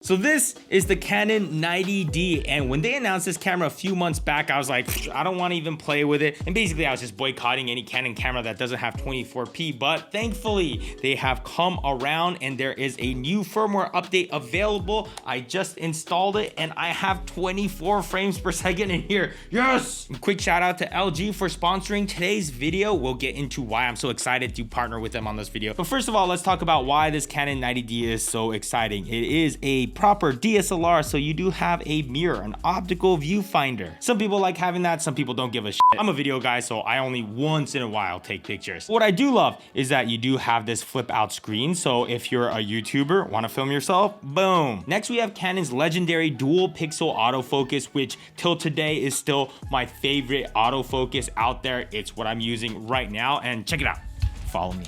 So this is the Canon 90D, and when they announced this camera a few months back, I was like, I don't want to even play with it. And basically I was just boycotting any Canon camera that doesn't have 24p, but thankfully they have come around and there is a new firmware update available. I just installed it and I have 24 frames per second in here. Yes! And quick shout out to LG for sponsoring today's video. We'll get into why I'm so excited to partner with them on this video. But first of all, let's talk about why this Canon 90D is so exciting. It is a proper DSLR, so you do have a mirror, an optical viewfinder. Some people like having that, some people don't give a shit. I'm a video guy, so I only once in a while take pictures. What I do love is that you do have this flip out screen, so if you're a YouTuber, want to film yourself, boom. Next we have Canon's legendary dual pixel autofocus, which till today is still my favorite autofocus out there. It's what I'm using right now, and check it out. Follow me.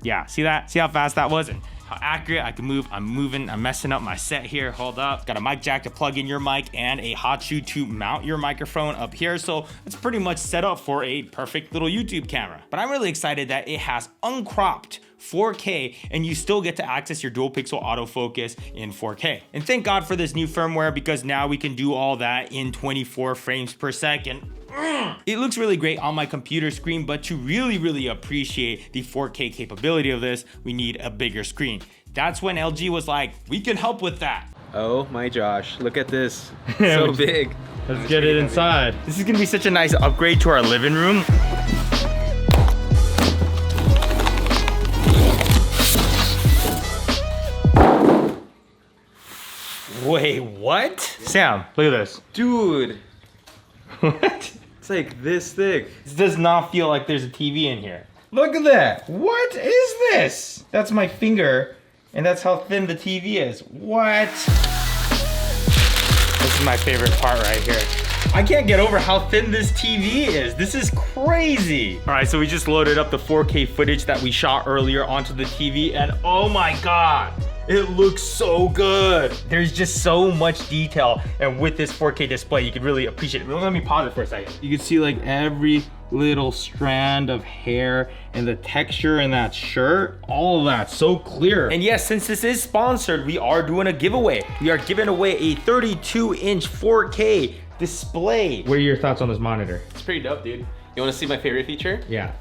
Yeah, see that? See how fast that was? And how accurate I can move. I'm moving, I'm messing up my set here. Hold up. Got a mic jack to plug in your mic and a hot shoe to mount your microphone up here. So it's pretty much set up for a perfect little YouTube camera. But I'm really excited that it has uncropped 4K and you still get to access your dual pixel autofocus in 4K. And thank God for this new firmware, because now we can do all that in 24 frames per second. It looks really great on my computer screen, but to really appreciate the 4K capability of this, we need a bigger screen. That's when LG was like, we can help with that. Oh my Josh, look at this. So big. Let's get it inside. This is gonna be such a nice upgrade to our living room. Wait, what? Sam, look at this. Dude. What? It's like this thick. This does not feel like there's a TV in here. Look at that. What is this? That's my finger, and that's how thin the TV is. What? This is my favorite part right here. I can't get over how thin this TV is. This is crazy. All right, so we just loaded up the 4K footage that we shot earlier onto the TV, and oh my God. It looks so good. There's just so much detail, and with this 4K display, you can really appreciate it. Let me pause it for a second. You can see like every little strand of hair and the texture in that shirt, all of that, so clear. And yes, since this is sponsored, we are doing a giveaway. We are giving away a 32-inch 4K display. What are your thoughts on this monitor? It's pretty dope, dude. You wanna see my favorite feature? Yeah.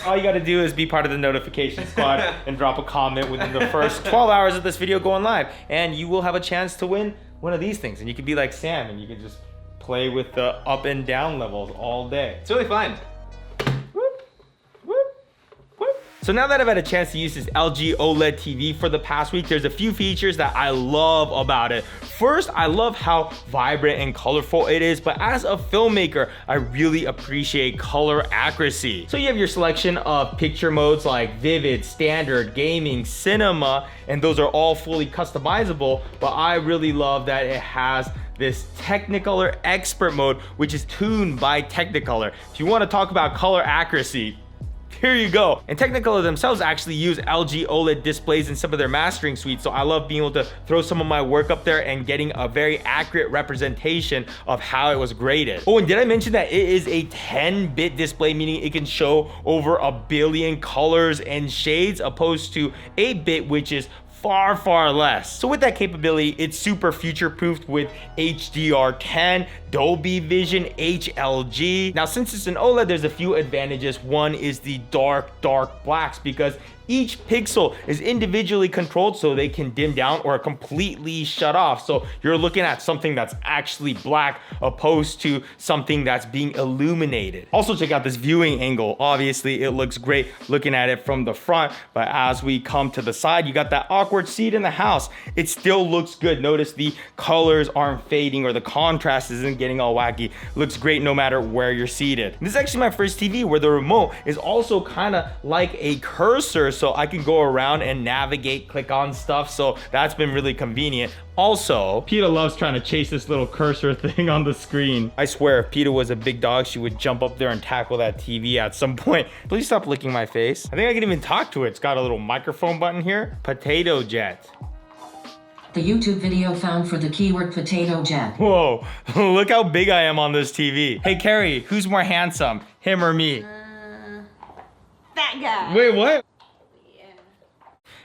All you gotta do is be part of the notification squad and drop a comment within the first 12 hours of this video going live, and you will have a chance to win one of these things. And you can be like Sam, and you can just play with the up and down levels all day. It's really fun. So now that I've had a chance to use this LG OLED TV for the past week, there's a few features that I love about it. First, I love how vibrant and colorful it is, but as a filmmaker, I really appreciate color accuracy. So you have your selection of picture modes like vivid, standard, gaming, cinema, and those are all fully customizable, but I really love that it has this Technicolor Expert mode, which is tuned by Technicolor. If you want to talk about color accuracy, here you go. And Technicolor themselves actually use LG OLED displays in some of their mastering suites, so I love being able to throw some of my work up there and getting a very accurate representation of how it was graded. Oh, and did I mention that it is a 10-bit display, meaning it can show over 1 billion colors and shades, opposed to 8-bit, which is far less. So with that capability, it's super future-proofed with HDR10, Dolby Vision, HLG. Now, since it's an OLED, there's a few advantages. One is the dark blacks, because each pixel is individually controlled so they can dim down or completely shut off. So you're looking at something that's actually black opposed to something that's being illuminated. Also, check out this viewing angle. Obviously, it looks great looking at it from the front, but as we come to the side, you got that awkward seat in the house. It still looks good. Notice the colors aren't fading or the contrast isn't getting all wacky. It looks great no matter where you're seated. This is actually my first TV where the remote is also kind of like a cursor, so I can go around and navigate, click on stuff, so that's been really convenient. Also, PETA loves trying to chase this little cursor thing on the screen. I swear, if PETA was a big dog, she would jump up there and tackle that TV at some point. Please stop licking my face. I think I can even talk to it. It's got a little microphone button here. Potato jet. The YouTube video found for the keyword potato jet. Whoa, look how big I am on this TV. Hey Carrie, who's more handsome, him or me? That guy. Wait, what?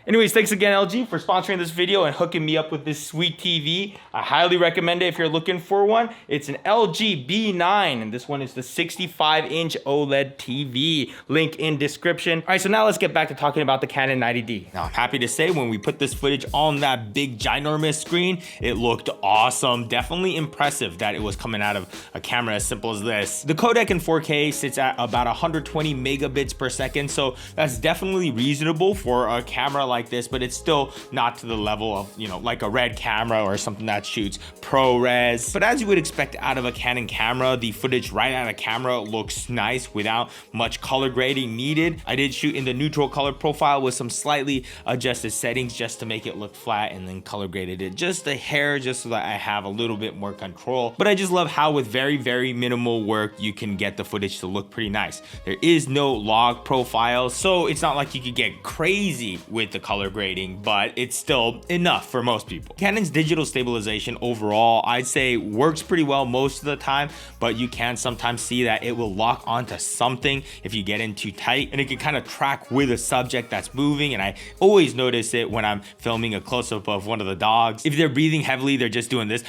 Anyways, thanks again, LG, for sponsoring this video and hooking me up with this sweet TV. I highly recommend it if you're looking for one. It's an LG B9, and this one is the 65-inch OLED TV. Link in description. All right, so now let's get back to talking about the Canon 90D. Now, I'm happy to say when we put this footage on that big, ginormous screen, it looked awesome. Definitely impressive that it was coming out of a camera as simple as this. The codec in 4K sits at about 120 megabits per second, so that's definitely reasonable for a camera like this, but it's still not to the level of, you know, like a Red camera or something that shoots ProRes. But as you would expect out of a Canon camera, the footage right out of camera looks nice without much color grading needed. I did shoot in the neutral color profile with some slightly adjusted settings just to make it look flat, and then color graded it just a hair just so that I have a little bit more control. But I just love how with very, very minimal work, you can get the footage to look pretty nice. There is no log profile, so it's not like you could get crazy with the color grading, but it's still enough for most people. Canon's digital stabilization overall, I'd say works pretty well most of the time, but you can sometimes see that it will lock onto something if you get in too tight, and it can kind of track with a subject that's moving, and I always notice it when I'm filming a close-up of one of the dogs. If they're breathing heavily, they're just doing this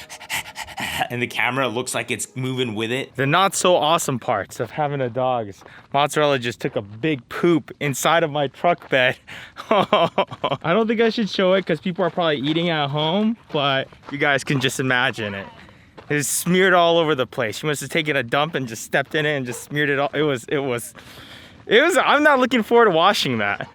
and the camera looks like it's moving with it. The not so awesome parts of having a dog is Mozzarella just took a big poop inside of my truck bed. I don't think I should show it because people are probably eating at home, but you guys can just imagine it. It's smeared all over the place. She must have taken a dump and just stepped in it and just smeared it all. It was, I'm not looking forward to washing that.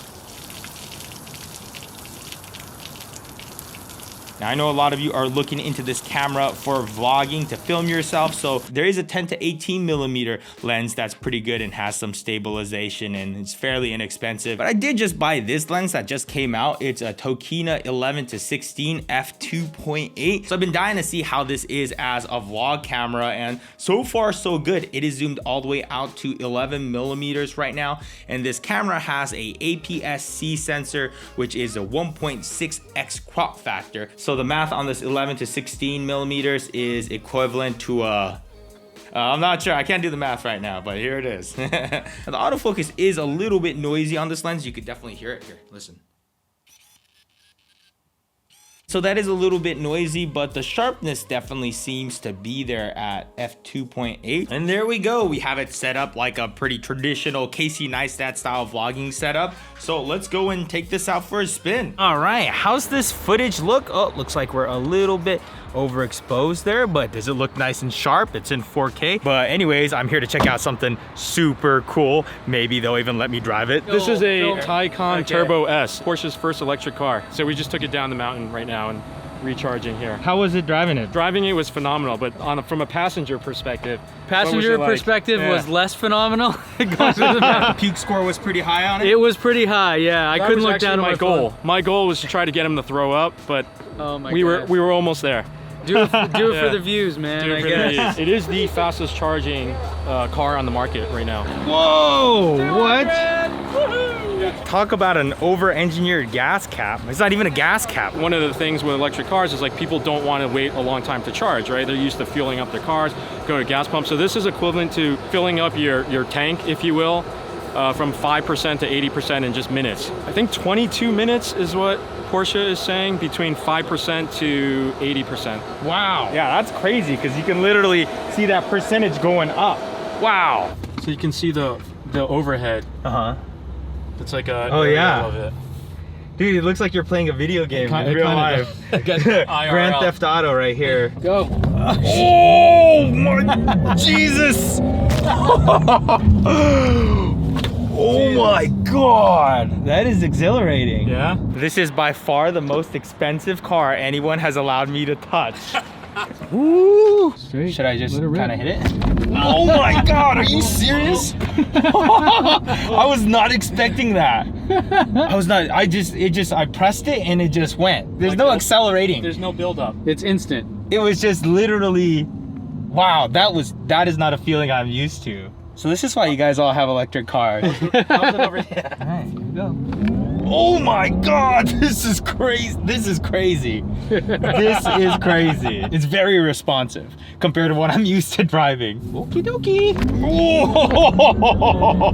Now, I know a lot of you are looking into this camera for vlogging to film yourself, so there is a 10 to 18 millimeter lens that's pretty good and has some stabilization, and it's fairly inexpensive. But I did just buy this lens that just came out. It's a Tokina 11 to 16 f2.8. So I've been dying to see how this is as a vlog camera, and so far so good. It is zoomed all the way out to 11 millimeters right now, and this camera has a APS-C sensor, which is a 1.6x crop factor. So the math on this 11 to 16 millimeters is equivalent to a, I'm not sure, I can't do the math right now, but here it is. Now, the autofocus is a little bit noisy on this lens. You could definitely hear it. Here, listen. So that is a little bit noisy, but the sharpness definitely seems to be there at f2.8. And there we go. We have it set up like a pretty traditional Casey Neistat style vlogging setup. So let's go and take this out for a spin. All right, how's this footage look? Oh, looks like we're a little bit overexposed there, but does it look nice and sharp? It's in 4K. But anyways, I'm here to check out something super cool. Maybe they'll even let me drive it. This is a Taycan Turbo S, Porsche's first electric car. So we just took it down the mountain right now and recharging here. How was it driving it? Driving it was phenomenal, but from a passenger perspective. Passenger perspective was less phenomenal. The Peak score was pretty high on it? It was pretty high, yeah. I couldn't look down at my goal. phone. My goal was to try to get him to throw up, but we were almost there. Do it for the views, man. Do it for the views. It is the fastest charging car on the market right now. Whoa, what? Talk about an over-engineered gas cap. It's not even a gas cap. One of the things with electric cars is like people don't want to wait a long time to charge, right? They're used to fueling up their cars, go to gas pumps. So this is equivalent to filling up your tank, if you will, from 5% to 80% in just minutes. I think 22 minutes is what Porsche is saying, between 5% to 80%. Wow. Yeah, that's crazy because you can literally see that percentage going up. Wow. So you can see the overhead. Uh-huh. It's like a yeah. of it. Dude, it looks like you're playing a video game in real life. Grand Theft Auto right here. Go. Oh my Jesus. Oh my God, that is exhilarating. Yeah? This is by far the most expensive car anyone has allowed me to touch. Woo! Should I just kind of hit it? Oh my God, are you serious? I was not expecting that. I pressed it and it just went. There's no accelerating. There's no build up. It's instant. It was just literally, wow, that is not a feeling I'm used to. So this is why you guys all have electric cars. How's it over here? All right, here we go. Oh my God, this is crazy. This is crazy. This is crazy. It's very responsive compared to what I'm used to driving. Okie dokie. Whoa,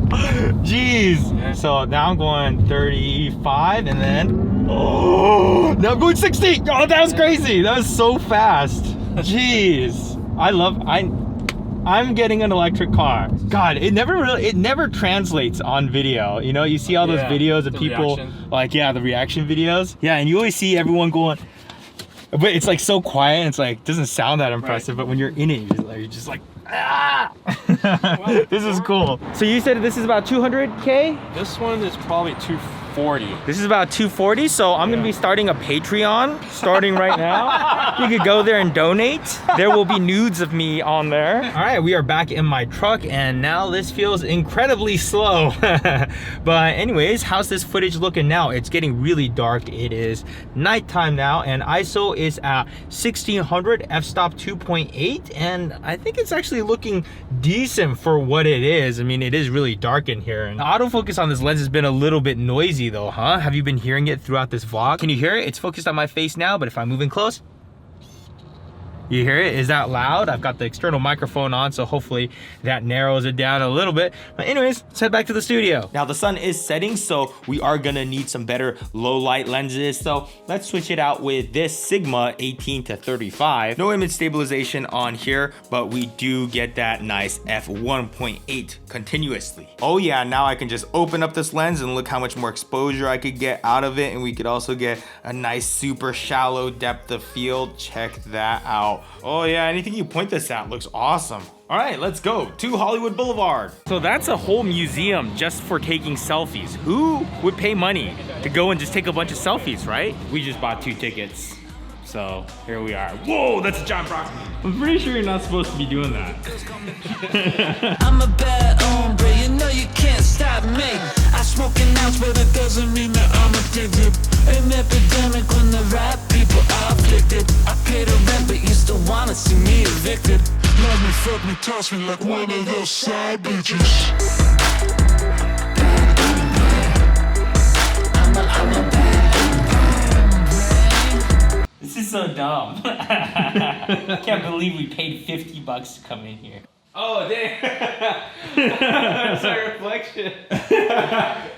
jeez. So now I'm going 35 and then Oh, now I'm going 60. Oh, that was crazy. That was so fast. Jeez. I'm getting an electric car. God, it never translates on video. You know, you see all those videos of people reaction. like, the reaction videos. Yeah, and you always see everyone going, but it's like so quiet and it's like, doesn't sound that impressive, but when you're in it, you're just like, ah. This is cool. So you said this is about 200K? This one is probably 240. This is about 240, so I'm gonna be starting a Patreon starting right now. You could go there and donate. There will be nudes of me on there. All right, we are back in my truck and now this feels incredibly slow. But anyways, how's this footage looking now? It's getting really dark. It is nighttime now and ISO is at 1600, f-stop 2.8, and I think it's actually looking decent for what it is. I mean, it is really dark in here. And the autofocus on this lens has been a little bit noisy though, huh? Have you been hearing it throughout this vlog? Can you hear it? It's focused on my face now, but if I move in close, you hear it? Is that loud? I've got the external microphone on, so hopefully that narrows it down a little bit. But anyways, let's head back to the studio. Now the sun is setting, so we are gonna need some better low light lenses. So let's switch it out with this Sigma 18-35. No image stabilization on here, but we do get that nice f1.8 continuously. Oh yeah, now I can just open up this lens and look how much more exposure I could get out of it. And we could also get a nice super shallow depth of field. Check that out. Oh yeah, anything you point this at looks awesome. All right, let's go to Hollywood Boulevard. So that's a whole museum just for taking selfies. Who would pay money to go and just take a bunch of selfies, right? We just bought 2 tickets. So here we are. Whoa, that's a John Brockman. I'm pretty sure you're not supposed to be doing that. I'm a bad hombre, you know you can't stop me. I smoke an ounce, but it doesn't mean that I'm addicted. An epidemic when the right people are afflicted. I pay the rent, but you still wanna see me evicted. Love me, fuck me, toss me like one of those side bitches. I'm a bad. This is so dumb. I can't believe we paid $50 to come in here. Oh, damn. That's our reflection.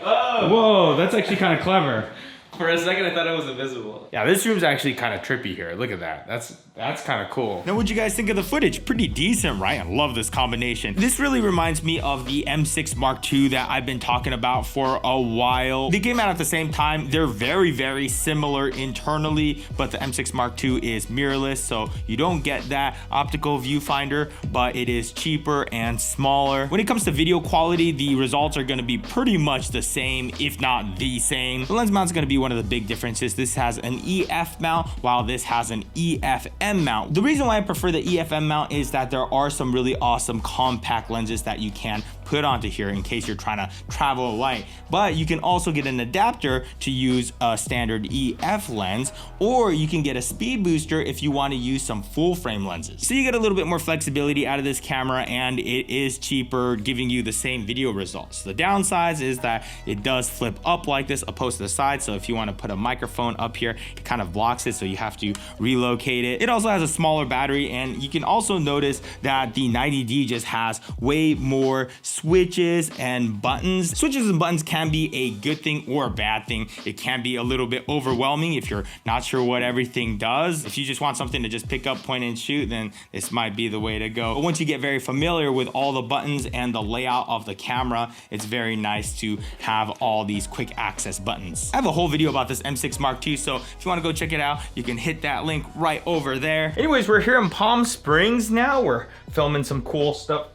Oh. Whoa, that's actually kind of clever. For a second, I thought it was invisible. Yeah, this room's actually kind of trippy here. Look at that. That's kind of cool. Now, what'd you guys think of the footage? Pretty decent, right? I love this combination. This really reminds me of the M6 Mark II that I've been talking about for a while. They came out at the same time. They're very, very similar internally, but the M6 Mark II is mirrorless, so you don't get that optical viewfinder, but it is cheaper and smaller. When it comes to video quality, the results are gonna be pretty much the same, if not the same. The lens mount's gonna be one of the big differences. This has an EF mount, while this has an EFM mount. The reason why I prefer the EFM mount is that there are some really awesome compact lenses that you can put onto here in case you're trying to travel light, but you can also get an adapter to use a standard EF lens, or you can get a speed booster if you want to use some full frame lenses. So you get a little bit more flexibility out of this camera, and it is cheaper, giving you the same video results. The downsides is that it does flip up like this opposed to the side, so if you want to put a microphone up here, it kind of blocks it, so you have to relocate it. It also has a smaller battery, and you can also notice that the 90D just has way more switches and buttons. Switches and buttons can be a good thing or a bad thing. It can be a little bit overwhelming if you're not sure what everything does. If you just want something to just pick up, point and shoot, then this might be the way to go. But once you get very familiar with all the buttons and the layout of the camera, it's very nice to have all these quick access buttons. I have a whole video about this M6 Mark II, so if you want to go check it out, you can hit that link right over there. Anyways, we're here in Palm Springs now. We're filming some cool stuff.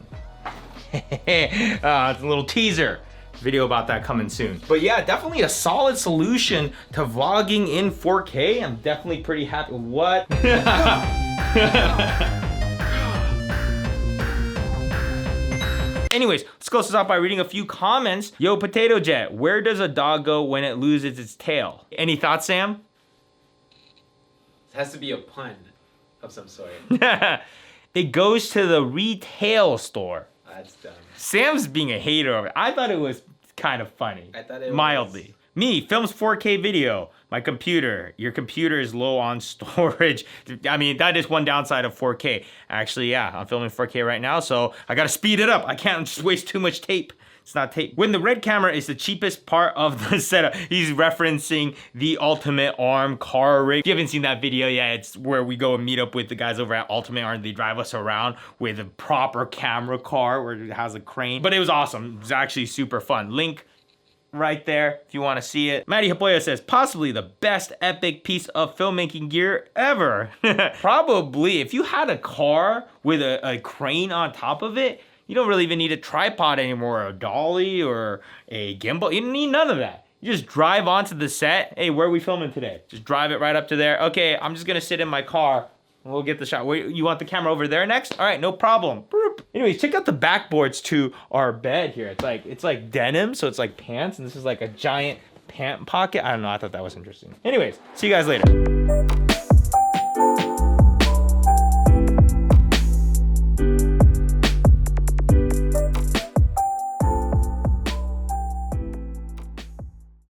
It's a little teaser video about that coming soon. But yeah, definitely a solid solution to vlogging in 4K. I'm definitely pretty happy. What? Anyways, let's close this out by reading a few comments. Yo, Potato Jet, where does a dog go when it loses its tail? Any thoughts, Sam? It has to be a pun of some sort. It goes to the retail store. That's dumb. Sam's being a hater of it. I thought it was kind of funny. I thought it was. Mildly. Me, films 4K video. My computer. Your computer is low on storage. I mean, that is one downside of 4K. Actually, yeah, I'm filming 4K right now, so I gotta speed it up. I can't just waste too much tape It's not tape. When the red camera is the cheapest part of the setup, he's referencing the Ultimate Arm car rig. If you haven't seen that video yet, it's where we go and meet up with the guys over at Ultimate Arm. They drive us around with a proper camera car where it has a crane. But it was awesome. It was actually super fun. Link right there if you want to see it. Matty Hapoya says, possibly the best epic piece of filmmaking gear ever. Probably. If you had a car with a crane on top of it, you don't really even need a tripod anymore, or a dolly, or a gimbal. You don't need none of that. You just drive onto the set. Hey, where are we filming today? Just drive it right up to there. Okay, I'm just gonna sit in my car and we'll get the shot. Wait, you want the camera over there next? All right, no problem. Boop. Anyways, check out the backboards to our bed here. It's like denim, so it's like pants, and this is like a giant pant pocket. I don't know, I thought that was interesting. Anyways, see you guys later.